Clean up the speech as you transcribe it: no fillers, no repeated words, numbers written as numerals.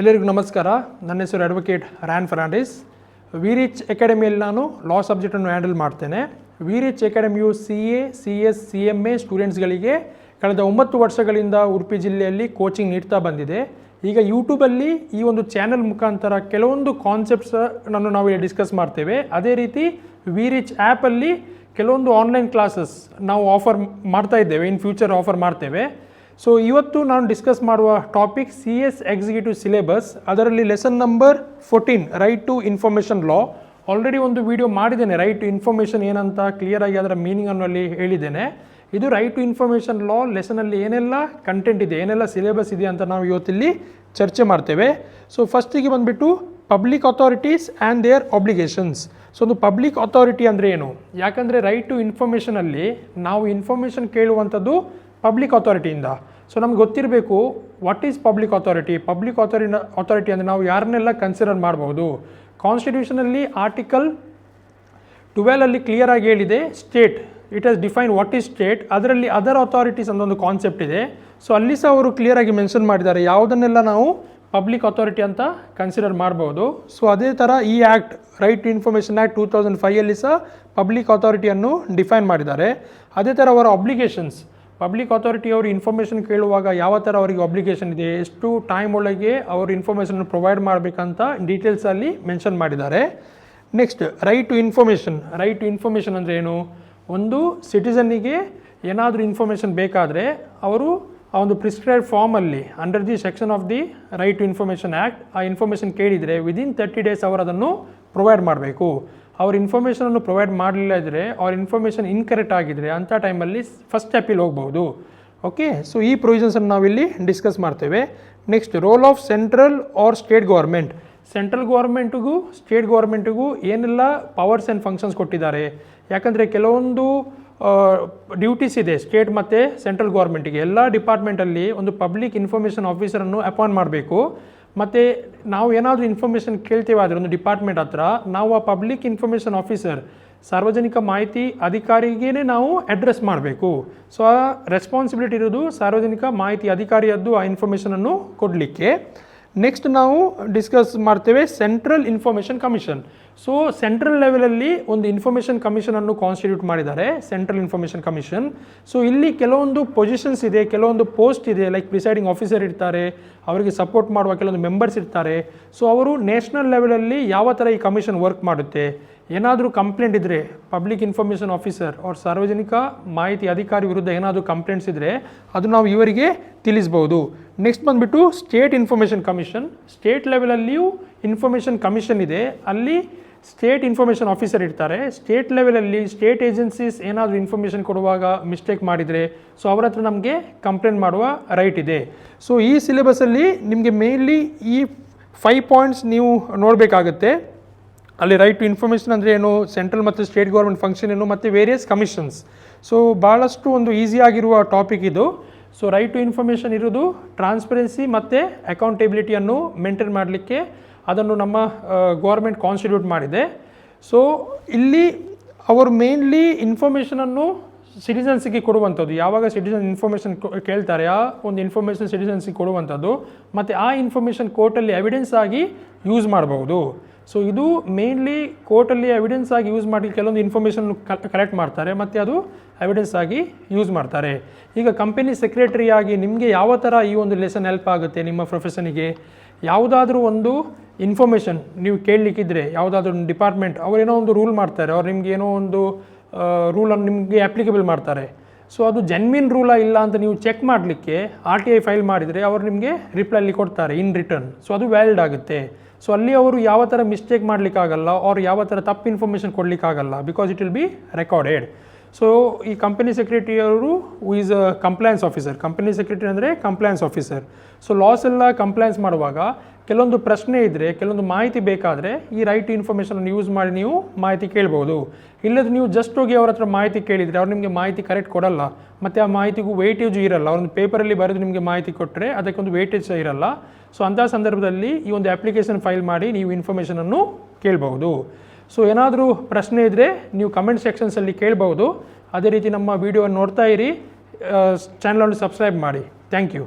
ಎಲ್ಲರಿಗೂ ನಮಸ್ಕಾರ. ನನ್ನ ಹೆಸರು ಅಡ್ವೊಕೇಟ್ ರ್ಯಾನ್ ಫರ್ನಾಂಡಿಸ್. ವಿರಿಚ್ ಅಕಾಡೆಮಿಯಲ್ಲಿ ನಾನು ಲಾ ಸಬ್ಜೆಕ್ಟನ್ನು ಹ್ಯಾಂಡಲ್ ಮಾಡ್ತೇನೆ. ವಿರಿಚ್ ಅಕಾಡೆಮಿಯು CA, CS, CMA ಸ್ಟೂಡೆಂಟ್ಸ್ಗಳಿಗೆ ಕಳೆದ 9 ವರ್ಷಗಳಿಂದ ಉಡುಪಿ ಜಿಲ್ಲೆಯಲ್ಲಿ ಕೋಚಿಂಗ್ ನೀಡ್ತಾ ಬಂದಿದೆ. ಈಗ ಯೂಟ್ಯೂಬಲ್ಲಿ ಈ ಒಂದು ಚಾನೆಲ್ ಮುಖಾಂತರ ಕೆಲವೊಂದು ಕಾನ್ಸೆಪ್ಟ್ಸನ್ನು ನಾವು ಇಲ್ಲಿ ಡಿಸ್ಕಸ್ ಮಾಡ್ತೇವೆ. ಅದೇ ರೀತಿ ವಿರಿಚ್ ಆ್ಯಪಲ್ಲಿ ಕೆಲವೊಂದು ಆನ್ಲೈನ್ ಕ್ಲಾಸಸ್ ನಾವು ಆಫರ್ ಮಾಡ್ತಾ ಇದ್ದೇವೆ, ಇನ್ ಫ್ಯೂಚರ್ ಆಫರ್ ಮಾಡ್ತೇವೆ. ಸೊ ಇವತ್ತು ನಾನು ಡಿಸ್ಕಸ್ ಮಾಡುವ ಟಾಪಿಕ್ CS ಎಕ್ಸಿಕ್ಯೂಟಿವ್ ಸಿಲೆಬಸ್. ಅದರಲ್ಲಿ lesson number 14 right to information law. Already ಒಂದು ವಿಡಿಯೋ ಮಾಡಿದ್ದೇನೆ, ರೈಟ್ ಟು ಇನ್ಫಾರ್ಮೇಷನ್ ಏನಂತ ಕ್ಲಿಯರಾಗಿ ಅದರ ಮೀನಿಂಗನ್ನು ಅಲ್ಲಿ ಹೇಳಿದ್ದೇನೆ. ಇದು ರೈಟ್ ಟು ಇನ್ಫಾರ್ಮೇಷನ್ ಲಾ ಲೆಸನಲ್ಲಿ ಏನೆಲ್ಲ ಕಂಟೆಂಟ್ ಇದೆ, ಏನೆಲ್ಲ ಸಿಲೆಬಸ್ ಇದೆ ಅಂತ ನಾವು ಇವತ್ತಿಲ್ಲಿ ಚರ್ಚೆ ಮಾಡ್ತೇವೆ. ಸೊ ಫಸ್ಟಿಗೆ ಬಂದುಬಿಟ್ಟು public authorities and their obligations. So ಒಂದು ಪಬ್ಲಿಕ್ ಅಥಾರಿಟಿ ಅಂದರೆ ಏನು? ಯಾಕಂದರೆ ರೈಟ್ ಟು ಇನ್ಫಾರ್ಮೇಷನಲ್ಲಿ ನಾವು ಇನ್ಫಾರ್ಮೇಷನ್ ಕೇಳುವಂಥದ್ದು ಪಬ್ಲಿಕ್ ಅಥಾರಿಟಿಯಿಂದ. ಸೊ ನಮ್ಗೆ ಗೊತ್ತಿರಬೇಕು what is public authority. Public authority ಅಂದರೆ ನಾವು ಯಾರನ್ನೆಲ್ಲ ಕನ್ಸಿಡರ್ ಮಾಡ್ಬೋದು. ಕಾನ್ಸ್ಟಿಟ್ಯೂಷನಲ್ಲಿ ಆರ್ಟಿಕಲ್ 12 ಕ್ಲಿಯರಾಗಿ ಹೇಳಿದೆ, state, it has define what is state. ಅದರಲ್ಲಿ ಅದರ್ ಅಥಾರಿಟೀಸ್ ಅಂತ ಒಂದು ಕಾನ್ಸೆಪ್ಟ್ ಇದೆ. ಸೊ ಅಲ್ಲಿ ಸಹ ಅವರು ಕ್ಲಿಯರಾಗಿ ಮೆನ್ಷನ್ ಮಾಡಿದ್ದಾರೆ ಯಾವುದನ್ನೆಲ್ಲ ನಾವು ಪಬ್ಲಿಕ್ ಅಥಾರಿಟಿ ಅಂತ ಕನ್ಸಿಡರ್ ಮಾಡ್ಬೋದು. ಸೊ ಅದೇ ಥರ ಈ act, right to information act 2005 ಸಹ ಪಬ್ಲಿಕ್ ಅಥಾರಿಟಿಯನ್ನು ಡಿಫೈನ್ ಮಾಡಿದ್ದಾರೆ. ಅದೇ ಥರ ಅವರ ಅಬ್ಲಿಗೇಷನ್ಸ್, ಪಬ್ಲಿಕ್ ಅಥಾರಿಟಿ ಅವರು ಇನ್ಫಾರ್ಮೇಷನ್ ಕೇಳುವಾಗ ಯಾವ ಥರ ಅವರಿಗೆ ಅಬ್ಲಿಗೇಷನ್ ಇದೆ, ಎಷ್ಟು ಟೈಮ್ ಒಳಗೆ ಅವರು ಇನ್ಫಾರ್ಮೇಷನ್ ಪ್ರೊವೈಡ್ ಮಾಡಬೇಕಂತ ಡೀಟೇಲ್ಸಲ್ಲಿ ಮೆನ್ಷನ್ ಮಾಡಿದ್ದಾರೆ. Next right to information. Right to information ಅಂದರೆ ಏನು? ಒಂದು ಸಿಟಿಸನ್ನಿಗೆ ಏನಾದರೂ ಇನ್ಫಾರ್ಮೇಷನ್ ಬೇಕಾದರೆ ಅವರು ಆ ಒಂದು ಪ್ರಿಸ್ಕ್ರೈಬ್ ಫಾರ್ಮಲ್ಲಿ under the section of the right to information act ಆ ಇನ್ಫಾರ್ಮೇಷನ್ ಕೇಳಿದರೆ ವಿದಿನ್ 30 days ಅವರು ಅದನ್ನು ಪ್ರೊವೈಡ್ ಮಾಡಬೇಕು. ಅವ್ರ ಇನ್ಫಾರ್ಮೇಷನನ್ನು ಪ್ರೊವೈಡ್ ಮಾಡಲಿಲ್ಲ ಇದ್ದರೆ, ಅವ್ರ ಇನ್ಫಾರ್ಮೇಷನ್ ಇನ್ಕರೆಕ್ಟ್ ಆಗಿದ್ದರೆ ಅಂಥ ಟೈಮಲ್ಲಿ ಫಸ್ಟ್ ಸ್ಟೆಪ್ಪಿಲ್ ಹೋಗ್ಬೋದು. ಓಕೆ, ಸೊ ಈ ಪ್ರೊವಿಷನ್ಸನ್ನು ನಾವಿಲ್ಲಿ ಡಿಸ್ಕಸ್ ಮಾಡ್ತೇವೆ. Next role of central or state government. Central ಗೌರ್ಮೆಂಟಿಗೂ ಸ್ಟೇಟ್ ಗೌರ್ಮೆಂಟಿಗೂ ಏನೆಲ್ಲ ಪವರ್ಸ್ ಆ್ಯಂಡ್ ಫಂಕ್ಷನ್ಸ್ ಕೊಟ್ಟಿದ್ದಾರೆ. ಯಾಕಂದರೆ ಕೆಲವೊಂದು ಡ್ಯೂಟೀಸ್ ಇದೆ ಸ್ಟೇಟ್ ಮತ್ತು ಸೆಂಟ್ರಲ್ ಗೌರ್ಮೆಂಟಿಗೆ. ಎಲ್ಲ ಡಿಪಾರ್ಟ್ಮೆಂಟಲ್ಲಿ ಒಂದು ಪಬ್ಲಿಕ್ ಇನ್ಫಾರ್ಮೇಷನ್ ಆಫೀಸರನ್ನು ಅಪಾಯಿಂಟ್ ಮಾಡಬೇಕು. ಮತ್ತು ನಾವು ಏನಾದರೂ ಇನ್ಫಾರ್ಮೇಷನ್ ಕೇಳ್ತೇವೆ ಆದರೆ ಒಂದು ಡಿಪಾರ್ಟ್ಮೆಂಟ್ ಹತ್ರ, ನಾವು ಆ ಪಬ್ಲಿಕ್ ಇನ್ಫಾರ್ಮೇಷನ್ ಆಫೀಸರ್, ಸಾರ್ವಜನಿಕ ಮಾಹಿತಿ ಅಧಿಕಾರಿಗೇ ನಾವು ಅಡ್ರೆಸ್ ಮಾಡಬೇಕು. ಸೊ ಆ ರೆಸ್ಪಾನ್ಸಿಬಿಲಿಟಿ ಇರೋದು ಸಾರ್ವಜನಿಕ ಮಾಹಿತಿ ಅಧಿಕಾರಿಯದ್ದು ಆ ಇನ್ಫಾರ್ಮೇಷನನ್ನು ಕೊಡಲಿಕ್ಕೆ. ನೆಕ್ಸ್ಟ್ ನಾವು ಡಿಸ್ಕಸ್ ಮಾಡ್ತೇವೆ central information commission. So central ಲೆವೆಲಲ್ಲಿ ಒಂದು ಇನ್ಫಾರ್ಮೇಷನ್ ಕಮಿಷನನ್ನು ಕಾನ್ಸ್ಟಿಟ್ಯೂಟ್ ಮಾಡಿದ್ದಾರೆ, ಸೆಂಟ್ರಲ್ ಇನ್ಫಾರ್ಮೇಷನ್ ಕಮಿಷನ್. ಸೊ ಇಲ್ಲಿ ಕೆಲವೊಂದು ಪೊಸಿಷನ್ಸ್ ಇದೆ, ಕೆಲವೊಂದು ಪೋಸ್ಟ್ ಇದೆ, ಲೈಕ್ ಪ್ರಿಸೈಡಿಂಗ್ ಆಫೀಸರ್ ಇರ್ತಾರೆ, ಅವರಿಗೆ ಸಪೋರ್ಟ್ ಮಾಡುವ ಕೆಲವೊಂದು ಮೆಂಬರ್ಸ್ ಇರ್ತಾರೆ. ಸೊ ಅವರು ನ್ಯಾಷನಲ್ ಲೆವೆಲಲ್ಲಿ ಯಾವ ಥರ ಈ ಕಮಿಷನ್ ವರ್ಕ್ ಮಾಡುತ್ತೆ, ಏನಾದರೂ ಕಂಪ್ಲೇಂಟ್ ಇದ್ದರೆ ಪಬ್ಲಿಕ್ ಇನ್ಫಾರ್ಮೇಷನ್ ಆಫೀಸರ್ ಅವ್ರ ಸಾರ್ವಜನಿಕ ಮಾಹಿತಿ ಅಧಿಕಾರಿ ವಿರುದ್ಧ ಏನಾದರೂ ಕಂಪ್ಲೇಂಟ್ಸ್ ಇದ್ದರೆ ಅದು ನಾವು ಇವರಿಗೆ ತಿಳಿಸ್ಬೋದು. ನೆಕ್ಸ್ಟ್ ಬಂದುಬಿಟ್ಟು ಸ್ಟೇಟ್ ಇನ್ಫಾರ್ಮೇಷನ್ ಕಮಿಷನ್. ಸ್ಟೇಟ್ ಲೆವೆಲಲ್ಲಿಯೂ ಇನ್ಫಾರ್ಮೇಷನ್ ಕಮಿಷನ್ ಇದೆ, ಅಲ್ಲಿ ಸ್ಟೇಟ್ ಇನ್ಫಾರ್ಮೇಷನ್ ಆಫೀಸರ್ ಇರ್ತಾರೆ. ಸ್ಟೇಟ್ ಲೆವೆಲಲ್ಲಿ ಸ್ಟೇಟ್ ಏಜೆನ್ಸೀಸ್ ಏನಾದರೂ ಇನ್ಫಾರ್ಮೇಷನ್ ಕೊಡುವಾಗ ಮಿಸ್ಟೇಕ್ ಮಾಡಿದರೆ ಸೊ ಅವ್ರ ಹತ್ರ ನಮಗೆ ಕಂಪ್ಲೇಂಟ್ ಮಾಡುವ ರೈಟ್ ಇದೆ. ಸೊ ಈ ಸಿಲೆಬಸಲ್ಲಿ ನಿಮಗೆ ಮೇನ್ಲಿ ಈ 5 ಪಾಯಿಂಟ್ಸ್ ನೀವು ನೋಡಬೇಕಾಗುತ್ತೆ. ಅಲ್ಲಿ ರೈಟ್ ಟು ಇನ್ಫಾರ್ಮೇಷನ್ ಅಂದರೆ ಏನು, ಸೆಂಟ್ರಲ್ ಮತ್ತು ಸ್ಟೇಟ್ ಗೌರ್ಮೆಂಟ್ ಫಂಕ್ಷನ್ ಏನು, ಮತ್ತು ವೇರಿಯಸ್ ಕಮಿಷನ್ಸ್. ಸೊ ಭಾಳಷ್ಟು ಒಂದು ಈಸಿಯಾಗಿರುವ ಟಾಪಿಕ್ ಇದು. ಸೊ ರೈಟ್ ಟು ಇನ್ಫಾರ್ಮೇಷನ್ ಇರೋದು ಟ್ರಾನ್ಸ್ಪರೆನ್ಸಿ ಮತ್ತು ಅಕೌಂಟೇಬಿಲಿಟಿಯನ್ನು ಮೇಂಟೈನ್ ಮಾಡಲಿಕ್ಕೆ ಅದನ್ನು ನಮ್ಮ ಗೌರ್ಮೆಂಟ್ ಕಾನ್ಸ್ಟಿಟ್ಯೂಟ್ ಮಾಡಿದೆ. ಸೊ ಇಲ್ಲಿ ಅವರು ಮೇನ್ಲಿ ಇನ್ಫಾರ್ಮೇಷನನ್ನು ಸಿಟಿಸನ್ಸಿಗೆ ಕೊಡುವಂಥದ್ದು. ಯಾವಾಗ ಸಿಟಿಸನ್ ಇನ್ಫಾರ್ಮೇಷನ್ ಕೇಳ್ತಾರೆ ಆ ಒಂದು ಇನ್ಫಾರ್ಮೇಷನ್ ಸಿಟಿಸನ್ಸಿಗೆ ಕೊಡುವಂಥದ್ದು, ಮತ್ತು ಆ ಇನ್ಫಾರ್ಮೇಷನ್ ಕೋರ್ಟಲ್ಲಿ ಎವಿಡೆನ್ಸ್ ಆಗಿ ಯೂಸ್ ಮಾಡಬಹುದು. ಸೊ ಇದು ಮೇನ್ಲಿ ಕೋರ್ಟಲ್ಲಿ ಎವಿಡೆನ್ಸ್ ಆಗಿ ಯೂಸ್ ಮಾಡಿ ಕೆಲವೊಂದು ಇನ್ಫಾರ್ಮೇಷನ್ ಕಲೆಕ್ಟ್ ಮಾಡ್ತಾರೆ ಮತ್ತು ಅದು ಎವಿಡೆನ್ಸ್ ಆಗಿ ಯೂಸ್ ಮಾಡ್ತಾರೆ. ಈಗ ಕಂಪನಿ ಸೆಕ್ರೆಟರಿ ಆಗಿ ನಿಮಗೆ ಯಾವ ಥರ ಈ ಒಂದು ಲೆಸನ್ ಹೆಲ್ಪ್ ಆಗುತ್ತೆ ನಿಮ್ಮ ಪ್ರೊಫೆಷನಿಗೆ. ಯಾವುದಾದ್ರೂ ಒಂದು ಇನ್ಫಾರ್ಮೇಷನ್ ನೀವು ಕೇಳಲಿಕ್ಕಿದ್ರೆ ಯಾವುದಾದ್ರೂ ಒಂದು ಡಿಪಾರ್ಟ್ಮೆಂಟ್ ಅವರೇನೋ ಒಂದು ರೂಲ್ ಮಾಡ್ತಾರೆ, ಅವ್ರು ನಿಮ್ಗೆ ಏನೋ ಒಂದು ರೂಲನ್ನು ನಿಮಗೆ ಅಪ್ಲಿಕೇಬಲ್ ಮಾಡ್ತಾರೆ. ಸೊ ಅದು ಜೆನ್ವಿನ್ ರೂಲಾ ಇಲ್ಲ ಅಂತ ನೀವು ಚೆಕ್ ಮಾಡಲಿಕ್ಕೆ RTI ಫೈಲ್ ಮಾಡಿದರೆ ಅವರು ನಿಮಗೆ ರಿಪ್ಲೈಲಿ ಕೊಡ್ತಾರೆ ಇನ್ ರಿಟರ್ನ್. ಸೊ ಅದು ವ್ಯಾಲಿಡ್ ಆಗುತ್ತೆ. ಸೊ ಅಲ್ಲಿ ಅವರು ಯಾವ ಥರ ಮಿಸ್ಟೇಕ್ ಮಾಡಲಿಕ್ಕಾಗಲ್ಲ, ಅವ್ರು ಯಾವ ಥರ ತಪ್ಪು ಇನ್ಫಾರ್ಮೇಷನ್ ಕೊಡಲಿಕ್ಕಾಗಲ್ಲ, because it will be recorded. So ಈ ಕಂಪನಿ ಸೆಕ್ರೆಟರಿ ಅವರು is a compliance officer. Company secretary ಅಂದರೆ ಕಂಪ್ಲೈನ್ಸ್ ಆಫೀಸರ್. ಸೊ ಲಾಸ್ ಎಲ್ಲ ಕಂಪ್ಲೈನ್ಸ್ ಮಾಡುವಾಗ ಕೆಲವೊಂದು ಪ್ರಶ್ನೆ ಇದ್ದರೆ, ಕೆಲವೊಂದು ಮಾಹಿತಿ ಬೇಕಾದರೆ ಈ ರೈಟ್ ಟು ಇನ್ಫಾರ್ಮೇಷನನ್ನು ಯೂಸ್ ಮಾಡಿ ನೀವು ಮಾಹಿತಿ ಕೇಳ್ಬೋದು. ಇಲ್ಲದ್ರೆ ನೀವು ಜಸ್ಟ್ ಹೋಗಿ ಅವ್ರ ಹತ್ರ ಮಾಹಿತಿ ಕೇಳಿದರೆ ಅವ್ರು ನಿಮಗೆ ಮಾಹಿತಿ ಕರೆಕ್ಟ್ ಕೊಡಲ್ಲ, ಮತ್ತು ಆ ಮಾಹಿತಿಗೂ ವೇಟೇಜು ಇರಲ್ಲ. ಅವ್ರೊಂದು ಪೇಪರಲ್ಲಿ ಬರೆದು ನಿಮಗೆ ಮಾಹಿತಿ ಕೊಟ್ಟರೆ ಅದಕ್ಕೊಂದು ವೇಟೇಜ್ ಸಹ ಇರಲ್ಲ. ಸೊ ಅಂಥ ಸಂದರ್ಭದಲ್ಲಿ ಈ ಒಂದು ಅಪ್ಲಿಕೇಶನ್ ಫೈಲ್ ಮಾಡಿ ನೀವು ಇನ್ಫಾರ್ಮೇಷನನ್ನು ಕೇಳ್ಬೋದು. ಸೊ ಏನಾದರೂ ಪ್ರಶ್ನೆ ಇದ್ದರೆ ನೀವು ಕಮೆಂಟ್ ಸೆಕ್ಷನ್ಸಲ್ಲಿ ಕೇಳ್ಬೋದು. ಅದೇ ರೀತಿ ನಮ್ಮ ವಿಡಿಯೋವನ್ನು ನೋಡ್ತಾ ಇರಿ, ಚಾನಲನ್ನು ಸಬ್ಸ್ಕ್ರೈಬ್ ಮಾಡಿ. Thank you.